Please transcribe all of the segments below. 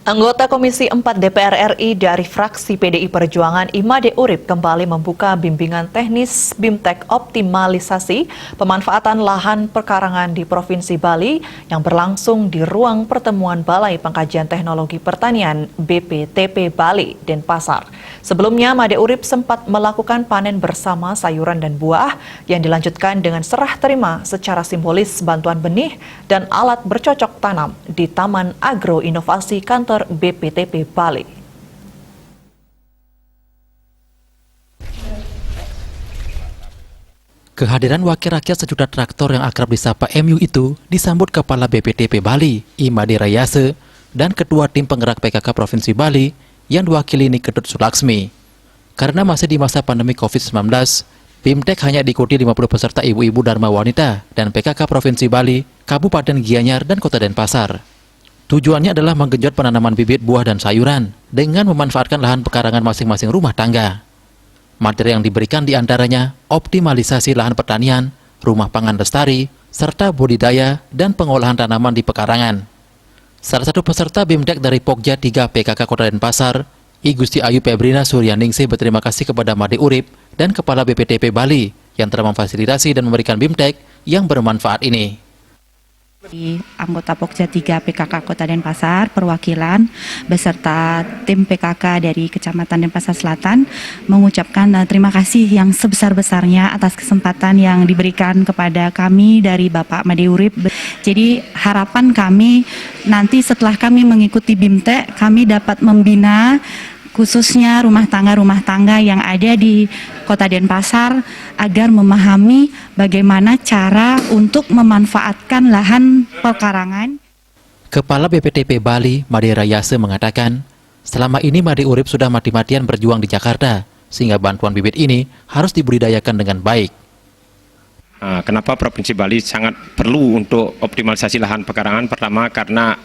Anggota Komisi 4 DPR RI dari fraksi PDI Perjuangan Imade Urip kembali membuka bimbingan teknis BIMTEK optimalisasi pemanfaatan lahan perkarangan di Provinsi Bali yang berlangsung di ruang pertemuan Balai Pengkajian Teknologi Pertanian BPTP Bali, Denpasar. Sebelumnya, Made Urip sempat melakukan panen bersama sayuran dan buah yang dilanjutkan dengan serah terima secara simbolis bantuan benih dan alat bercocok tanam di Taman Agro Inovasi Kantor BPTP Bali. Kehadiran wakil rakyat sejuta traktor yang akrab disapa MU itu disambut Kepala BPTP Bali, Imade Rayase, dan Ketua Tim Penggerak PKK Provinsi Bali yang diwakili Niketut Sulaksmi. Karena masih di masa pandemi COVID-19, BIMTEK hanya diikuti 50 peserta ibu-ibu Dharma Wanita dan PKK Provinsi Bali, Kabupaten Gianyar, dan Kota Denpasar. Tujuannya adalah menggenjot penanaman bibit buah dan sayuran dengan memanfaatkan lahan pekarangan masing-masing rumah tangga. Materi yang diberikan diantaranya optimalisasi lahan pertanian, rumah pangan lestari, serta budidaya dan pengolahan tanaman di pekarangan. Salah satu peserta BIMTEK dari Pokja 3 PKK Kota Denpasar, I Gusti Ayu Febrina Suryaningsih berterima kasih kepada Made Urip dan Kepala BPTP Bali yang telah memfasilitasi dan memberikan BIMTEK yang bermanfaat ini. Anggota Pokja 3 PKK Kota Denpasar, perwakilan beserta tim PKK dari Kecamatan Denpasar Selatan mengucapkan terima kasih yang sebesar-besarnya atas kesempatan yang diberikan kepada kami dari Bapak Made Urip. Jadi harapan kami nanti setelah kami mengikuti BIMTEK, kami dapat membina khususnya rumah tangga yang ada di Kota Denpasar agar memahami bagaimana cara untuk memanfaatkan lahan pekarangan. Kepala BPTP Bali, Made Rayase, mengatakan, selama ini Made Urip sudah mati-matian berjuang di Jakarta, sehingga bantuan bibit ini harus dibudidayakan dengan baik. Kenapa Provinsi Bali sangat perlu untuk optimalisasi lahan pekarangan? Pertama, karena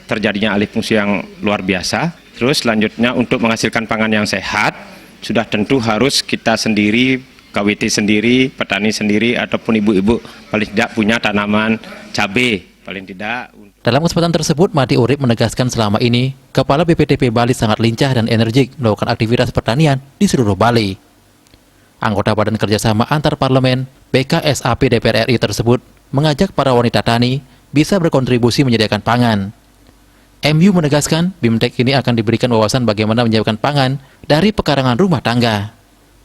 terjadinya alih fungsi yang luar biasa. Terus selanjutnya untuk menghasilkan pangan yang sehat, sudah tentu harus kita sendiri, KWT sendiri, petani sendiri, ataupun ibu-ibu paling tidak punya tanaman cabai, paling tidak. Dalam kesempatan tersebut, Made Urip menegaskan selama ini, Kepala BPTP Bali sangat lincah dan energik melakukan aktivitas pertanian di seluruh Bali. Anggota Badan Kerjasama Antar Parlemen, BKSAP DPR RI tersebut, mengajak para wanita tani bisa berkontribusi menyediakan pangan. MU menegaskan BIMTEK ini akan diberikan wawasan bagaimana menyiapkan pangan dari pekarangan rumah tangga.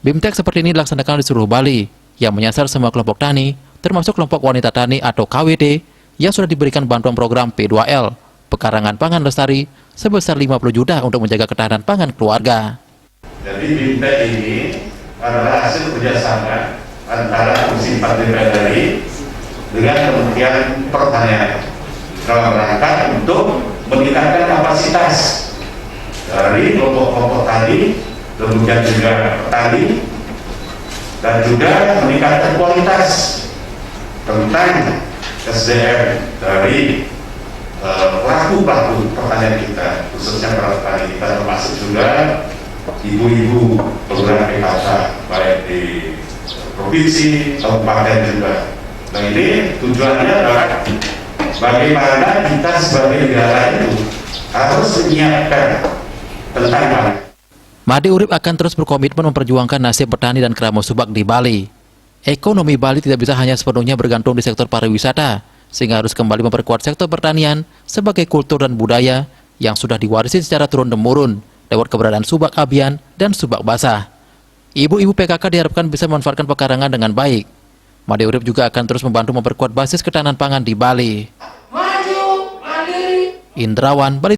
BIMTEK seperti ini dilaksanakan di seluruh Bali yang menyasar semua kelompok tani, termasuk kelompok wanita tani atau KWT yang sudah diberikan bantuan program P2L, pekarangan pangan lestari, sebesar 50 juta untuk menjaga ketahanan pangan keluarga. Jadi BIMTEK ini adalah hasil kerjasama antara Komisi 4 DPR RI dengan Kementerian Pertanian dalam rangka untuk meningkatkan kapasitas dari kelompok-kelompok tani, kemudian juga petani, dan juga meningkatkan kualitas tentang SDM dari pelaku-pelaku pertanian kita, khususnya para petani kita, termasuk juga ibu-ibu penggerak PKK baik di provinsi, kabupaten juga. Nah, ini tujuannya adalah bagaimana kita sebagai negara itu harus menyiapkan tentang pangan. Made Urip akan terus berkomitmen memperjuangkan nasib petani dan keramat subak di Bali. Ekonomi Bali tidak bisa hanya sepenuhnya bergantung di sektor pariwisata, sehingga harus kembali memperkuat sektor pertanian sebagai kultur dan budaya yang sudah diwarisi secara turun-temurun lewat keberadaan subak abian dan subak basah. Ibu-ibu PKK diharapkan bisa memanfaatkan pekarangan dengan baik. Made Urip juga akan terus membantu memperkuat basis ketahanan pangan di Bali. Indrawan, Bali.